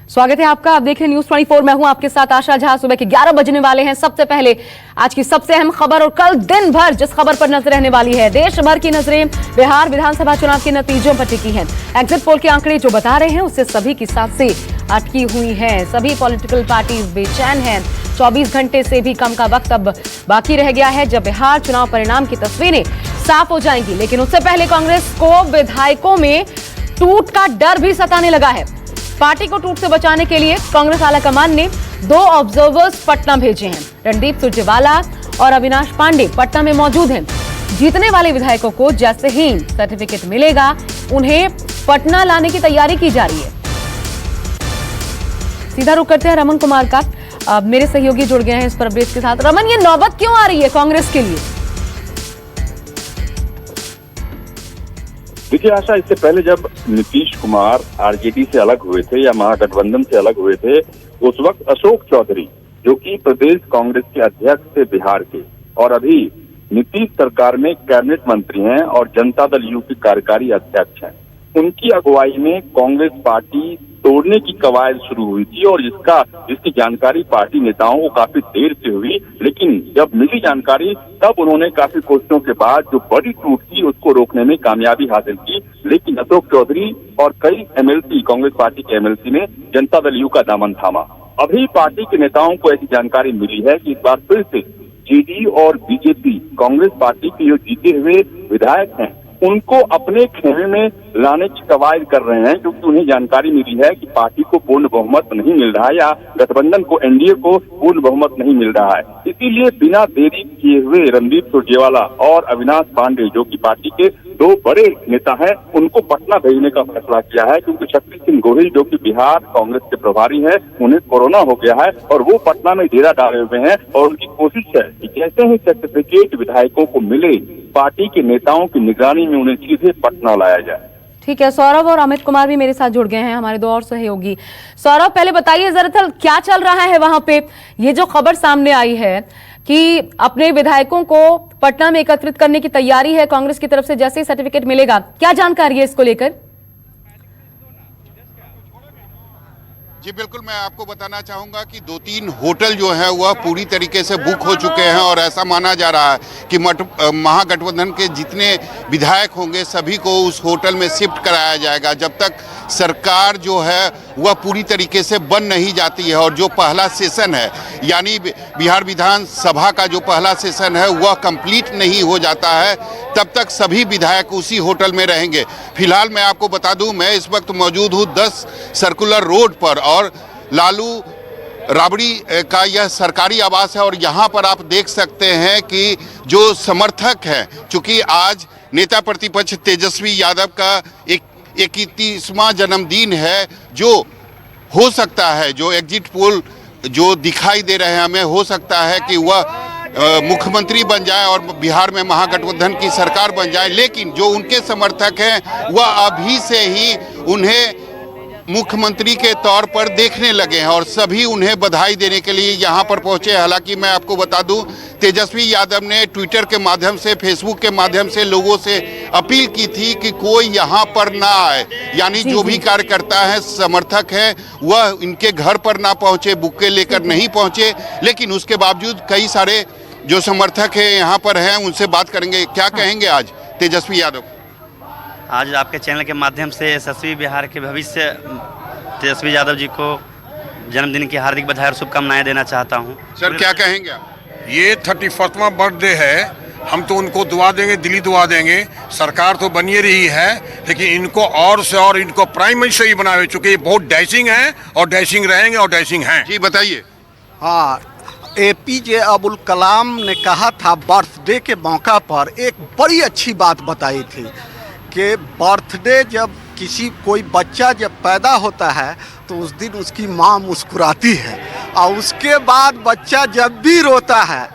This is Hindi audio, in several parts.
स्वागत है आपका। आप देख रहे हैं न्यूज 24। मैं हूं आपके साथ आशा झा। सुबह के 11 बजने वाले हैं। सबसे पहले आज की सबसे अहम खबर और कल दिन भर जिस खबर पर नजर रहने वाली है, देश भर की नजरें बिहार विधानसभा चुनाव के नतीजों पर टिकी हैं। एग्जिट पोल के आंकड़े जो बता रहे हैं उससे सभी की सांसें अटकी हुई हैं। सभी पॉलिटिकल पार्टीज बेचैन हैं। 24 घंटे से भी कम का वक्त अब बाकी रह गया है जब बिहार चुनाव परिणाम की तस्वीरें साफ हो जाएंगी। लेकिन उससे पहले कांग्रेस को विधायकों में टूट का डर भी सताने लगा है। पार्टी को टूट से बचाने के लिए कांग्रेस आलाकमान ने 2 ऑब्जर्वर्स पटना भेजे हैं। रणदीप सुरजेवाला और अविनाश पांडे पटना में मौजूद हैं। जीतने वाले विधायकों को जैसे ही सर्टिफिकेट मिलेगा उन्हें पटना लाने की तैयारी की जा रही है। सीधा रुख करते हैं रमन कुमार का। मेरे सहयोगी जुड़ गए हैं इस पर अपडेट के साथ। रमन, ये नौबत क्यों आ रही है कांग्रेस के लिए? देखिए आशा, इससे पहले जब नीतीश कुमार आरजेडी से अलग हुए थे या महागठबंधन से अलग हुए थे, उस वक्त अशोक चौधरी जो कि प्रदेश कांग्रेस के अध्यक्ष थे बिहार के, और अभी नीतीश सरकार में कैबिनेट मंत्री हैं और जनता दल यू के कार्यकारी अध्यक्ष हैं, उनकी अगुवाई में कांग्रेस पार्टी तोड़ने की कवायद शुरू हुई थी। और जिसकी जानकारी पार्टी नेताओं को काफी देर से हुई, लेकिन जब मिली जानकारी तब उन्होंने काफी कोशिशों के बाद जो बड़ी टूट थी उसको रोकने में कामयाबी हासिल की। लेकिन अशोक चौधरी और कई एमएलसी, कांग्रेस पार्टी के एमएलसी ने जनता दल यू का दामन थामा। अभी पार्टी के नेताओं को ऐसी जानकारी मिली है कि इस बार फिर से जेडी और बीजेपी कांग्रेस पार्टी के जो जीते हुए विधायक हैं उनको अपने खेमे में लाने की कवायद कर रहे हैं, क्योंकि उन्हें जानकारी मिली है कि पार्टी को पूर्ण बहुमत नहीं मिल रहा है या गठबंधन को, एनडीए को पूर्ण बहुमत नहीं मिल रहा है। इसीलिए बिना देरी किए हुए रणदीप सुरजेवाला और अविनाश पांडे जो कि पार्टी के 2 बड़े नेता हैं, उनको पटना भेजने का फैसला किया है, क्योंकि शक्ति सिंह गोहिल जो कि बिहार कांग्रेस के प्रभारी हैं, उन्हें कोरोना हो गया है और वो पटना में डेरा डाले हुए हैं। और उनकी कोशिश है कि जैसे ही सर्टिफिकेट विधायकों को मिले, पार्टी के नेताओं की निगरानी में उन्हें सीधे पटना लाया जाए। ठीक है, सौरभ और अमित कुमार भी मेरे साथ जुड़ गए हैं, हमारे 2 और सहयोगी। सौरभ, पहले बताइए जरा क्या चल रहा है वहां पे? ये जो खबर सामने आई है कि अपने विधायकों को पटना में एकत्रित करने की तैयारी है कांग्रेस की तरफ से, जैसे ही सर्टिफिकेट मिलेगा, क्या जानकारी है इसको लेकर? जी बिल्कुल, मैं आपको बताना चाहूंगा कि 2-3 होटल जो है वह पूरी तरीके से बुक हो चुके हैं और ऐसा माना जा रहा है कि महागठबंधन के जितने विधायक होंगे सभी को उस होटल में शिफ्ट कराया जाएगा जब तक सरकार जो है वह पूरी तरीके से बन नहीं जाती है। और जो पहला सेशन है, यानी बिहार विधानसभा का जो पहला सेशन है वह कंप्लीट नहीं हो जाता है, तब तक सभी विधायक उसी होटल में रहेंगे। फिलहाल मैं आपको बता दूं, मैं इस वक्त मौजूद हूं 10 सर्कुलर रोड पर और लालू राबड़ी का यह सरकारी आवास है। और यहाँ पर आप देख सकते हैं कि जो समर्थक हैं, चूंकि आज नेता प्रतिपक्ष तेजस्वी यादव का 31वां जन्मदिन है, जो हो सकता है, जो एग्जिट पोल जो दिखाई दे रहे हैं हमें, हो सकता है कि वह मुख्यमंत्री बन जाए और बिहार में महागठबंधन की सरकार बन जाए। लेकिन जो उनके समर्थक हैं वह अभी से ही उन्हें मुख्यमंत्री के तौर पर देखने लगे हैं और सभी उन्हें बधाई देने के लिए यहाँ पर पहुंचे। हालांकि मैं आपको बता दूं, तेजस्वी यादव ने ट्विटर के माध्यम से, फेसबुक के माध्यम से लोगों से अपील की थी कि कोई यहाँ पर ना आए, यानी जो भी कार्यकर्ता है, समर्थक है, वह इनके घर पर ना पहुंचे, बुक्के लेकर नहीं पहुंचे। लेकिन उसके बावजूद कई सारे जो समर्थक है यहाँ पर हैं, उनसे बात करेंगे। क्या कहेंगे आज तेजस्वी यादव? आज आपके चैनल के माध्यम से यशस्वी बिहार के भविष्य तेजस्वी यादव जी को जन्मदिन की हार्दिक बधाई और शुभकामनाएं देना चाहता हूं। सर क्या कहेंगे आप? ये 31वां बर्थडे है, हम तो उनको दुआ देंगे, दिली दुआ देंगे। सरकार तो बनी रही है, लेकिन इनको और से और इनको प्राइम मिनिस्टर ही बनाए, चूंकि ये बहुत डैशिंग है और डैशिंग रहेंगे और डैशिंग हैं। जी बताइए। हाँ, एपीजे अब्दुल कलाम ने कहा था बर्थडे के मौका पर, एक बड़ी अच्छी बात बताई थी कि बर्थडे जब कोई बच्चा जब पैदा होता है तो उस दिन उसकी माँ मुस्कुराती है, और उसके बाद बच्चा जब भी रोता है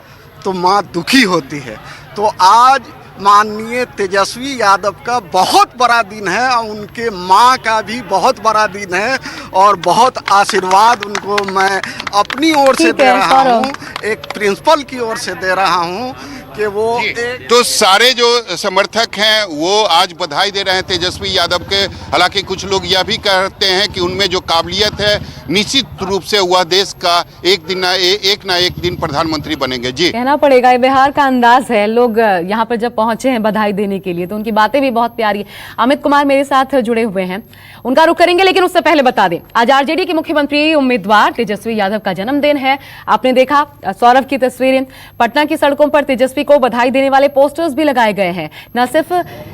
तो माँ दुखी होती है। तो आज माननीय तेजस्वी यादव का बहुत बड़ा दिन है और उनके माँ का भी बहुत बड़ा दिन है, और बहुत आशीर्वाद उनको मैं अपनी ओर से दे रहा हूँ, एक प्रिंसिपल की ओर से दे रहा हूँ कि वो जी, तो सारे जो समर्थक हैं वो आज बधाई दे रहे हैं तेजस्वी यादव के। हालांकि कुछ लोग यह भी कहते हैं कि उनमें जो काबिलियत है निश्चित रूप से वह देश का एक ना एक दिन प्रधानमंत्री बनेंगे। जी, कहना पड़ेगा ये बिहार का अंदाज है। लोग यहाँ पर जब पहुंचे हैं बधाई देने के लिए तो उनकी बातें भी बहुत प्यारी है। अमित कुमार मेरे साथ जुड़े हुए हैं, उनका रुख करेंगे, लेकिन उससे पहले बता दें आज आरजेडी के मुख्यमंत्री उम्मीदवार तेजस्वी यादव का जन्मदिन है। आपने देखा सौरभ की तस्वीरें, पटना की सड़कों पर तेजस्वी को बधाई देने वाले पोस्टर्स भी लगाए गए हैं। न सिर्फ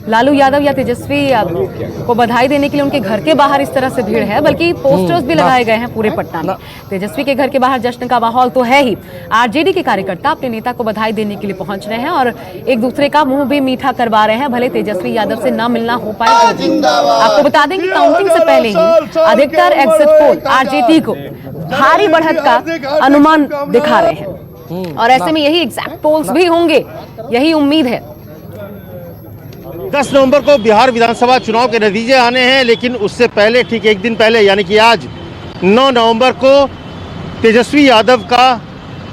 लालू यादव या तेजस्वी को बधाई देने के लिए उनके घर के बाहर इस तरह से भीड़ है, बल्कि पोस्टर्स भी लगाए गए हैं पूरे पटना में। तेजस्वी के घर के बाहर जश्न का माहौल तो है ही। आरजेडी के कार्यकर्ता अपने नेता को बधाई देने के लिए पहुंच रहे हैं और एक दूसरे का मुंह भी मीठा करवा रहे हैं, भले तेजस्वी यादव से ना मिलना हो पाए तो भी। आपको बता दें कि काउंटिंग से पहले ही अधिकतर एग्जिट पोल आरजेडी को भारी बढ़त का अनुमान दिखा रहे हैं और ऐसे में यही एग्जैक्ट पोल्स भी होंगे, यही उम्मीद है। 10 नवंबर को बिहार विधानसभा चुनाव के नतीजे आने हैं, लेकिन उससे पहले ठीक एक दिन पहले यानी कि आज 9 नवंबर को तेजस्वी यादव का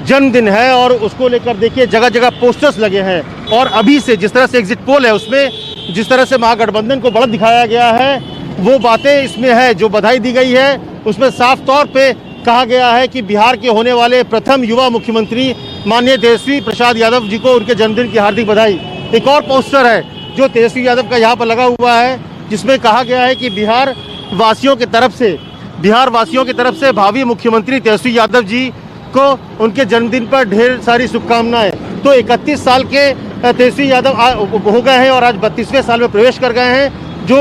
जन्मदिन है और उसको लेकर देखिए जगह जगह पोस्टर्स लगे हैं। और अभी से जिस तरह से एग्जिट पोल है उसमें जिस तरह से महागठबंधन को बढ़त दिखाया गया है वो बातें इसमें है। जो बधाई दी गई है उसमें साफ तौर पे कहा गया है कि बिहार के होने वाले प्रथम युवा मुख्यमंत्री माननीय तेजस्वी प्रसाद यादव जी को उनके जन्मदिन की हार्दिक बधाई। एक और पोस्टर है जो तेजस्वी यादव का यहाँ पर लगा हुआ है जिसमें कहा गया है कि बिहार वासियों की तरफ से भावी मुख्यमंत्री तेजस्वी यादव जी को उनके जन्मदिन पर ढेर सारी शुभकामनाएं। तो 31 साल के तेजस्वी यादव हो गए हैं और आज 32वें साल में प्रवेश कर गए हैं। जो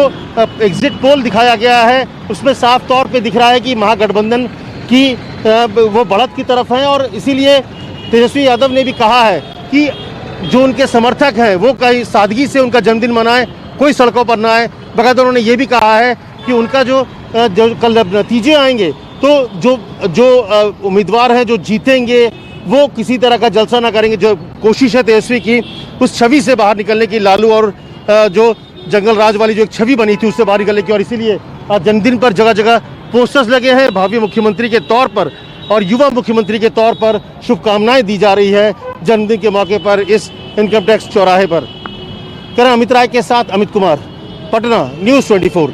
एग्जिट पोल दिखाया गया है उसमें साफ तौर पे दिख रहा है कि महागठबंधन की वो बढ़त की तरफ है और इसीलिए तेजस्वी यादव ने भी कहा है कि जो उनके समर्थक हैं वो कहीं सादगी से उनका जन्मदिन मनाएं, कोई सड़कों पर ना आए। बकायदा उन्होंने ये भी कहा है कि उनका जो कल नतीजे आएंगे तो जो उम्मीदवार हैं जो जीतेंगे वो किसी तरह का जलसा ना करेंगे। जो कोशिश है तेजस्वी की उस छवि से बाहर निकलने की, लालू और जो जंगल राज वाली जो एक छवि बनी थी उससे बाहर निकलने की, और इसीलिए जन्मदिन पर जगह जगह पोस्टर्स लगे हैं भावी मुख्यमंत्री के तौर पर और युवा मुख्यमंत्री के तौर पर शुभकामनाएं दी जा रही है जन्मदिन के मौके पर इस इनकम टैक्स चौराहे पर। करण अमित राय के साथ अमित कुमार, पटना, न्यूज़ 24।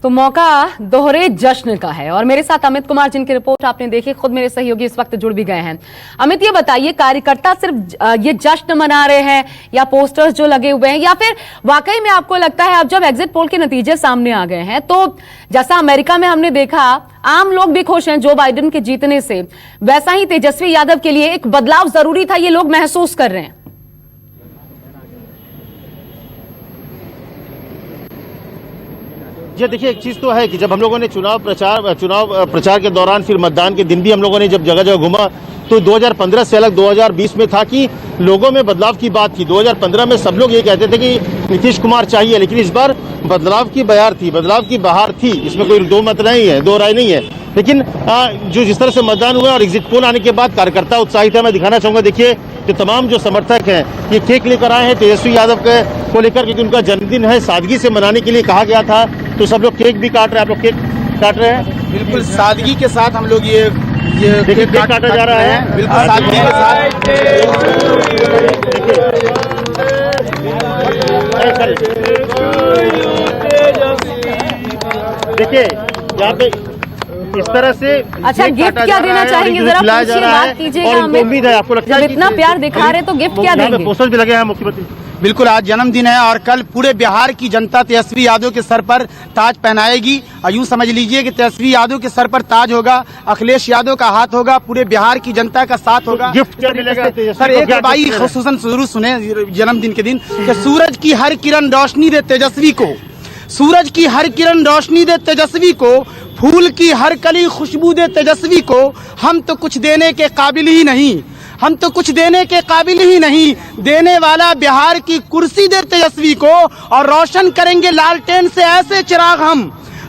तो मौका दोहरे जश्न का है और मेरे साथ अमित कुमार जिनकी रिपोर्ट आपने देखी, खुद मेरे सहयोगी इस वक्त जुड़ भी गए हैं। अमित ये बताइए, कार्यकर्ता सिर्फ ये जश्न मना रहे हैं या पोस्टर्स जो लगे हुए हैं, या फिर वाकई में आपको लगता है अब जब एग्जिट पोल के नतीजे सामने आ गए हैं तो जैसा अमेरिका में हमने देखा आम लोग भी खुश हैं जो बाइडेन के जीतने से, वैसा ही तेजस्वी यादव के लिए एक बदलाव जरूरी था, ये लोग महसूस कर रहे हैं? जी देखिए, एक चीज़ तो है कि जब हम लोगों ने चुनाव प्रचार के दौरान फिर मतदान के दिन भी हम लोगों ने जब जगह जगह घूमा तो 2015 से अलग 2020 में था कि लोगों में बदलाव की बात थी। 2015 में सब लोग ये कहते थे कि नीतीश कुमार चाहिए, लेकिन इस बार बदलाव की बहार थी, इसमें कोई दो राय नहीं है। लेकिन जो जिस तरह से मतदान हुआ और एग्जिट पोल आने के बाद कार्यकर्ता उत्साहित है। मैं दिखाना चाहूंगा, देखिए जो तमाम जो समर्थक हैं ये केक लेकर आए हैं तेजस्वी यादव को लेकर, क्योंकि उनका जन्मदिन है, सादगी से मनाने के लिए कहा गया था। तो सब लोग केक भी काट रहे हैं। आप लोग केक काट रहे हैं? बिल्कुल सादगी के साथ हम लोग ये देखिए केक काटा जा रहा है, बिल्कुल सादगी के साथ। देखिए यहाँ पे इस तरह से अच्छा, गिफ्ट क्या देना चाहेंगे, जरा पूछिए, बात कीजिएगा। उम्मीद है आपको लगता है इतना प्यार दिखा रहे तो गिफ्ट क्या देंगे? पोस्टर भी लगे हैं मुख्यमंत्री। बिल्कुल, आज जन्मदिन है और कल पूरे बिहार की जनता तेजस्वी यादव के सर पर ताज पहनाएगी। और यूं समझ लीजिए कि तेजस्वी यादव के सर पर ताज होगा, अखिलेश यादव का हाथ होगा, पूरे बिहार की जनता का साथ होगा। गिफ्ट क्या मिलेगा सर? एक बाई खुसूसन जरूर सुने जन्मदिन के दिन कि सूरज की हर किरण रोशनी दे तेजस्वी को, सूरज की हर किरण रोशनी दे तेजस्वी को, फूल की हर कली खुशबू दे तेजस्वी को। हम तो कुछ देने के काबिल ही नहीं, हम तो कुछ देने के काबिल ही नहीं, देने वाला बिहार की कुर्सी दे तेजस्वी को। और रोशन करेंगे लालटेन से ऐसे चिराग हम,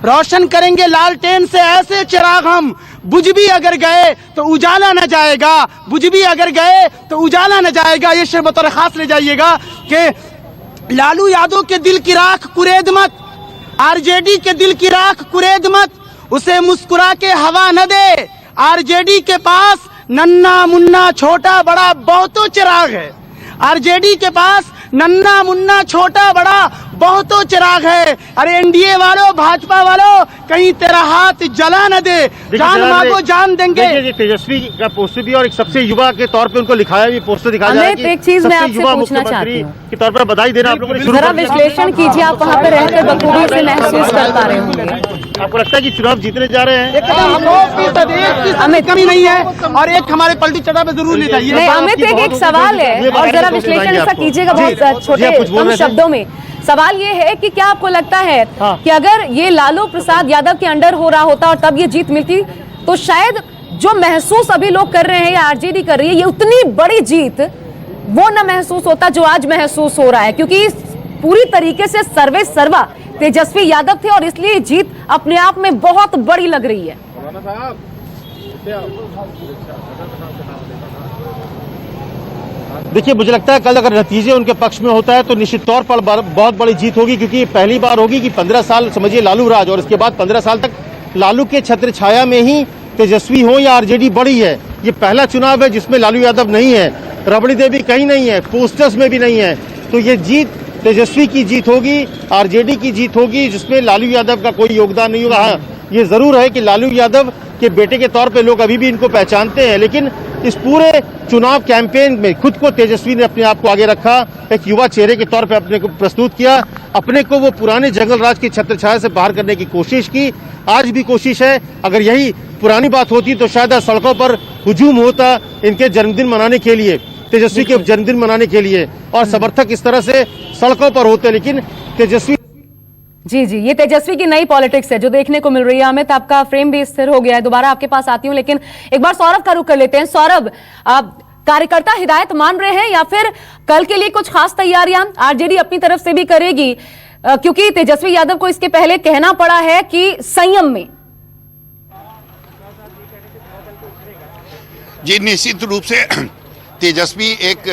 रोशन करेंगे लालटेन से ऐसे चिराग हम। बुझ भी अगर गए तो उजाला न जाएगा, बुझ भी अगर गए तो उजाला न जाएगा। ये शेर बतौर खास ले जाइएगा कि लालू यादव के दिल की राख कुरेद मत, आरजेडी के दिल की राख कुरेद मत, उसे मुस्कुरा के हवा न दे। आरजेडी के पास नन्ना मुन्ना छोटा बड़ा बहुतों चिराग है, आरजेडी के पास नन्ना मुन्ना छोटा बड़ा बहुतों चिराग है। अरे एनडीए वालों, भाजपा वालों, कहीं तेरा हाथ जला न दे, जान मांगो जान देंगे। देखिए तेजस्वी का पोस्टर भी और एक सबसे युवा के तौर पे उनको लिखाया भी पोस्टर दिखाया जा रहा है कि एक चीज मैं सबसे आपसे युवा पूछना मुख्यमंत्री चाहती हूँ के तौर पर बधाई देना आप लोगों ने शुरू जरा कर दिया। विश्लेषण कीजिए, आप वहाँ पे रहकर बखूबी इसे महसूस कर पा रहे होंगे। आपको लगता है कि चुनाव जीतने जा रहे हैं? एकदम 100% एक कमी नहीं है। और एक हमारे पलटी चढ़ा पे जरूर ले जाइए। नहीं अमित, एक सवाल है और जरा विश्लेषण ऐसा कीजिएगा बहुत छोटे कम शब्दों में। सवाल ये है कि क्या आपको लगता है कि अगर ये लालू प्रसाद यादव के अंडर हो रहा होता और तब ये जीत मिलती तो शायद जो महसूस अभी लोग कर रहे हैं या आरजेडी कर रही है, ये उतनी बड़ी जीत वो न महसूस होता जो आज महसूस हो रहा है, क्योंकि पूरी तरीके से सर्वे सर्वा तेजस्वी यादव थे और इसलिए जीत अपने आप में बहुत बड़ी लग रही है। देखिए मुझे लगता है कल अगर नतीजे उनके पक्ष में होता है तो निश्चित तौर पर बहुत बड़ी जीत होगी, क्योंकि ये पहली बार होगी कि 15 साल समझिए लालू राज और इसके बाद 15 साल तक लालू के छत्र छाया में ही तेजस्वी हो या आरजेडी बड़ी है। ये पहला चुनाव है जिसमें लालू यादव नहीं है, रबड़ी देवी कहीं नहीं है, पोस्टर्स में भी नहीं है। तो ये जीत तेजस्वी की जीत होगी, आरजेडी की जीत होगी, जिसमें लालू यादव का कोई योगदान नहीं होगा। हाँ, ये जरूर है कि लालू यादव के बेटे के तौर पे लोग अभी भी इनको पहचानते हैं, लेकिन इस पूरे चुनाव कैंपेन में खुद को तेजस्वी ने अपने आप को आगे रखा, एक युवा चेहरे के तौर पे अपने को प्रस्तुत किया, अपने को वो पुराने जंगल राज की छत्रछाया से बाहर करने की कोशिश की। आज भी कोशिश है। अगर यही पुरानी बात होती तो शायद सड़कों पर हुजूम होता इनके जन्मदिन मनाने के लिए, तेजस्वी के जन्मदिन मनाने के लिए, और समर्थक इस तरह से सड़कों पर होते, लेकिन तेजस्वी जी जी, ये तेजस्वी की नई पॉलिटिक्स है जो देखने को मिल रही है। अमित, आपका फ्रेम भी स्थिर हो गया है, दोबारा आपके पास आती हूं, लेकिन एक बार सौरभ का रुख कर लेते हैं। सौरभ, कार्यकर्ता हिदायत मान रहे हैं या फिर कल के लिए कुछ खास तैयारियां आरजेडी अपनी तरफ से भी करेगी, क्योंकि तेजस्वी यादव को इसके पहले कहना पड़ा है कि संयम में? जी निश्चित रूप से तेजस्वी एक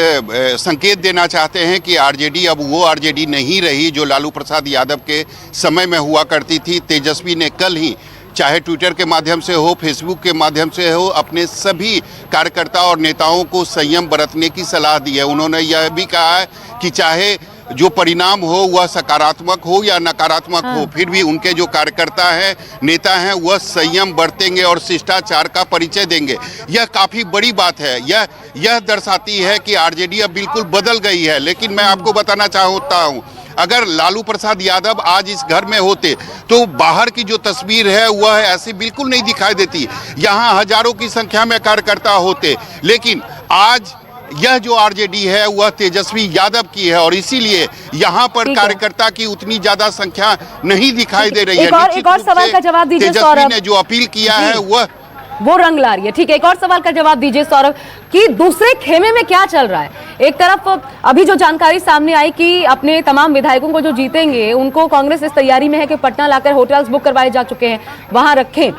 संकेत देना चाहते हैं कि आरजेडी अब वो आरजेडी नहीं रही जो लालू प्रसाद यादव के समय में हुआ करती थी। तेजस्वी ने कल ही चाहे ट्विटर के माध्यम से हो, फेसबुक के माध्यम से हो, अपने सभी कार्यकर्ता और नेताओं को संयम बरतने की सलाह दी है। उन्होंने यह भी कहा है कि चाहे जो परिणाम हो वह सकारात्मक हो या नकारात्मक हो, फिर भी उनके जो कार्यकर्ता हैं, नेता हैं, वह संयम बरतेंगे और शिष्टाचार का परिचय देंगे। यह काफ़ी बड़ी बात है। यह दर्शाती है कि आरजेडी अब बिल्कुल बदल गई है। लेकिन मैं आपको बताना चाहता हूँ, अगर लालू प्रसाद यादव आज इस घर में होते तो बाहर की जो तस्वीर है वह ऐसी बिल्कुल नहीं दिखाई देती। यहाँ हजारों की संख्या में कार्यकर्ता होते, लेकिन आज यह जो आरजेडी है वह तेजस्वी यादव की है और इसीलिए यहाँ पर कार्यकर्ता की उतनी ज्यादा संख्या नहीं दिखाई दे रही है। एक और सवाल का जवाब दीजिए तेजस्वी ने जो अपील किया है वो रंग ला रही है। ठीक है, एक और सवाल का जवाब दीजिए सौरभ कि दूसरे खेमे में क्या चल रहा है। एक तरफ अभी जो जानकारी सामने आई कि अपने तमाम विधायकों को जो जीतेंगे उनको कांग्रेस इस तैयारी में है कि पटना लाकर होटल्स बुक करवाए जा चुके हैं, वहां रखें।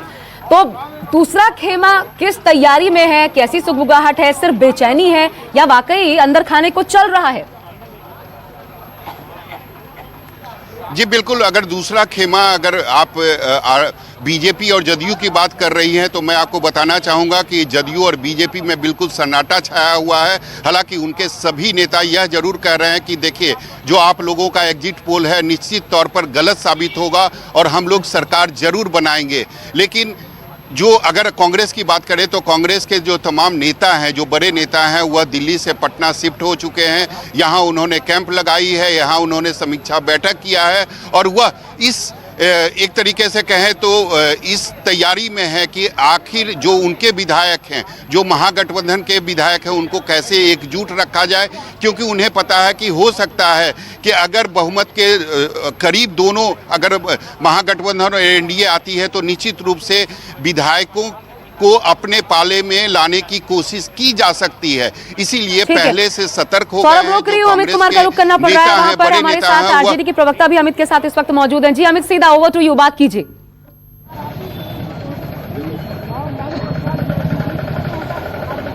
तो दूसरा खेमा किस तैयारी में है? कैसी सुगबुगाहट है? सिर्फ बेचैनी है या वाकई अंदर खाने को चल रहा है? जी बिल्कुल, अगर दूसरा खेमा अगर आप बीजेपी और जदयू की बात कर रही हैं तो मैं आपको बताना चाहूँगा कि जदयू और बीजेपी में बिल्कुल सन्नाटा छाया हुआ है। हालांकि उनके सभी नेता यह जरूर कह रहे हैं कि देखिए जो आप लोगों का एग्जिट पोल है निश्चित तौर पर गलत साबित होगा और हम लोग सरकार जरूर बनाएंगे। लेकिन जो अगर कांग्रेस की बात करें तो कांग्रेस के जो तमाम नेता हैं, जो बड़े नेता हैं, वह दिल्ली से पटना शिफ्ट हो चुके हैं। यहाँ उन्होंने कैंप लगाई है, यहाँ उन्होंने समीक्षा बैठक किया है और वह इस एक तरीके से कहें तो इस तैयारी में है कि आखिर जो उनके विधायक हैं, जो महागठबंधन के विधायक हैं, उनको कैसे एकजुट रखा जाए, क्योंकि उन्हें पता है कि हो सकता है कि अगर बहुमत के करीब दोनों अगर महागठबंधन और एनडीए आती है तो निश्चित रूप से विधायकों को अपने पाले में लाने की कोशिश की जा सकती है। इसीलिए पहले से सतर्क हो गए हैं। अमित कुमार का रुख करना पड़ रहा है वहां पर। हमारे साथ आरजेडी के प्रवक्ता भी अमित के साथ इस वक्त मौजूद हैं। जी अमित, सीधा ओवर टू यू, बात कीजिए।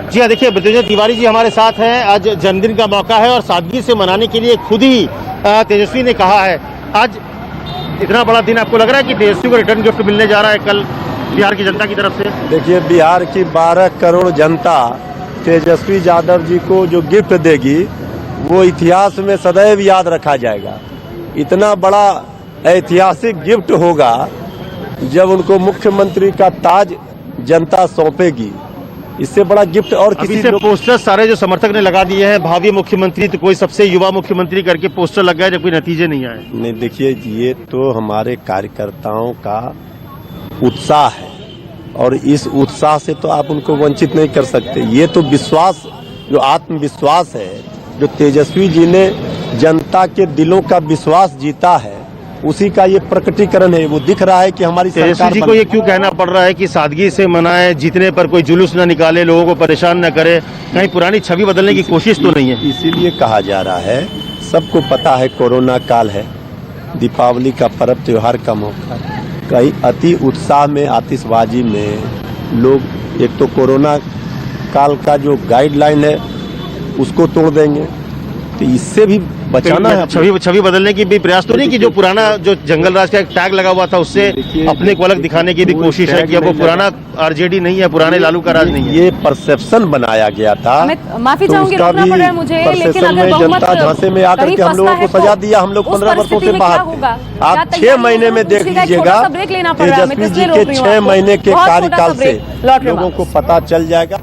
जी हाँ, देखिए ब्रजेश तिवारी जी हमारे साथ हैं। आज जन्मदिन का मौका है और सादगी से मनाने के लिए खुद ही तेजस्वी ने कहा है। आज इतना बड़ा दिन, आपको लग रहा है कि तेजस्वी को रिटर्न गिफ्ट मिलने जा रहा है कल बिहार की जनता की तरफ से? देखिए, बिहार की 12 करोड़ जनता तेजस्वी यादव जी को जो गिफ्ट देगी वो इतिहास में सदैव याद रखा जाएगा। इतना बड़ा ऐतिहासिक गिफ्ट होगा जब उनको मुख्यमंत्री का ताज जनता सौंपेगी। इससे बड़ा गिफ्ट और किसी से पोस्टर सारे जो समर्थक ने लगा दिए हैं, भावी मुख्यमंत्री, तो कोई सबसे युवा मुख्यमंत्री करके पोस्टर लग गया, जब कोई नतीजे नहीं आए। नहीं, देखिए ये तो हमारे कार्यकर्ताओं का उत्साह है और इस उत्साह से तो आप उनको वंचित नहीं कर सकते। ये तो विश्वास, जो आत्मविश्वास है, जो तेजस्वी जी ने जनता के दिलों का विश्वास जीता है, उसी का ये प्रकटीकरण है। वो दिख रहा है कि हमारी तेजस्वी जी को ये क्यों कहना पड़ रहा है कि सादगी से मनाएं, जीतने पर कोई जुलूस न निकाले, लोगों को परेशान न करे, कहीं पुरानी छवि बदलने की कोशिश तो नहीं है? इसीलिए कहा जा रहा है, सबको पता है कोरोना काल है, दीपावली का पर्व त्योहार का मौका, कहीं अति उत्साह में, आतिशबाजी में लोग एक तो कोरोना काल का जो गाइडलाइन है उसको तोड़ देंगे, तो इससे भी बचाना है। छवि बदलने की भी प्रयास तो नहीं कि जो पुराना जो जंगल राज का एक टैग लगा हुआ था उससे अपने को अलग दिखाने की भी कोशिश है कि अब वो पुराना आरजेडी नहीं है, पुराने लालू का राज नहीं है। ये परसेप्शन बनाया गया था। माफी चाहूंगी, रोकना पड़ रहा है मुझे, लेकिन अगर जनता झांसे में आकर के हम लोगों को सजा दिया, हम लोग 15 वर्षों से बाहर। आप 6 महीने में देख लीजिएगा, तेजस्वी जी के 6 महीने के कार्यकाल से लोगों को पता चल जाएगा।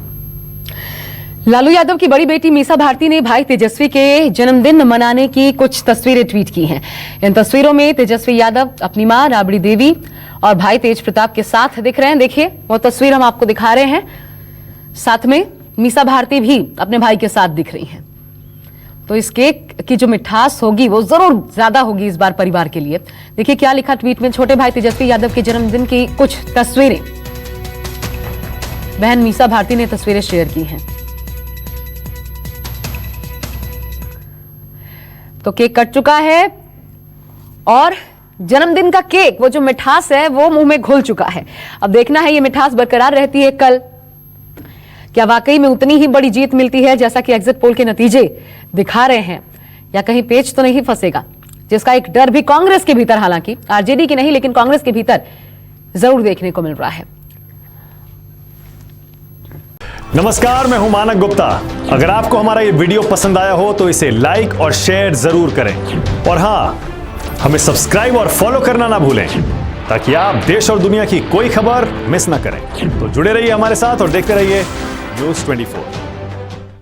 लालू यादव की बड़ी बेटी मीसा भारती ने भाई तेजस्वी के जन्मदिन मनाने की कुछ तस्वीरें ट्वीट की हैं। इन तस्वीरों में तेजस्वी यादव अपनी मां राबड़ी देवी और भाई तेज प्रताप के साथ दिख रहे हैं। देखिए वो तस्वीर हम आपको दिखा रहे हैं। साथ में मीसा भारती भी अपने भाई के साथ दिख रही हैं। तो इस केक की जो मिठास होगी वो जरूर ज्यादा होगी इस बार परिवार के लिए। देखिए क्या लिखा ट्वीट में। छोटे भाई तेजस्वी यादव के जन्मदिन की कुछ तस्वीरें बहन मीसा भारती ने तस्वीरें शेयर की हैं। तो केक कट चुका है और जन्मदिन का केक, वो जो मिठास है वो मुंह में घुल चुका है। अब देखना है ये मिठास बरकरार रहती है कल, क्या वाकई में उतनी ही बड़ी जीत मिलती है जैसा कि एग्जिट पोल के नतीजे दिखा रहे हैं, या कहीं पेच तो नहीं फंसेगा, जिसका एक डर भी कांग्रेस के भीतर, हालांकि आरजेडी की नहीं लेकिन कांग्रेस के भीतर जरूर देखने को मिल रहा है। नमस्कार, मैं हूं मानक गुप्ता। अगर आपको हमारा ये वीडियो पसंद आया हो तो इसे लाइक और शेयर जरूर करें, और हां, हमें सब्सक्राइब और फॉलो करना ना भूलें ताकि आप देश और दुनिया की कोई खबर मिस ना करें। तो जुड़े रहिए हमारे साथ और देखते रहिए News 24।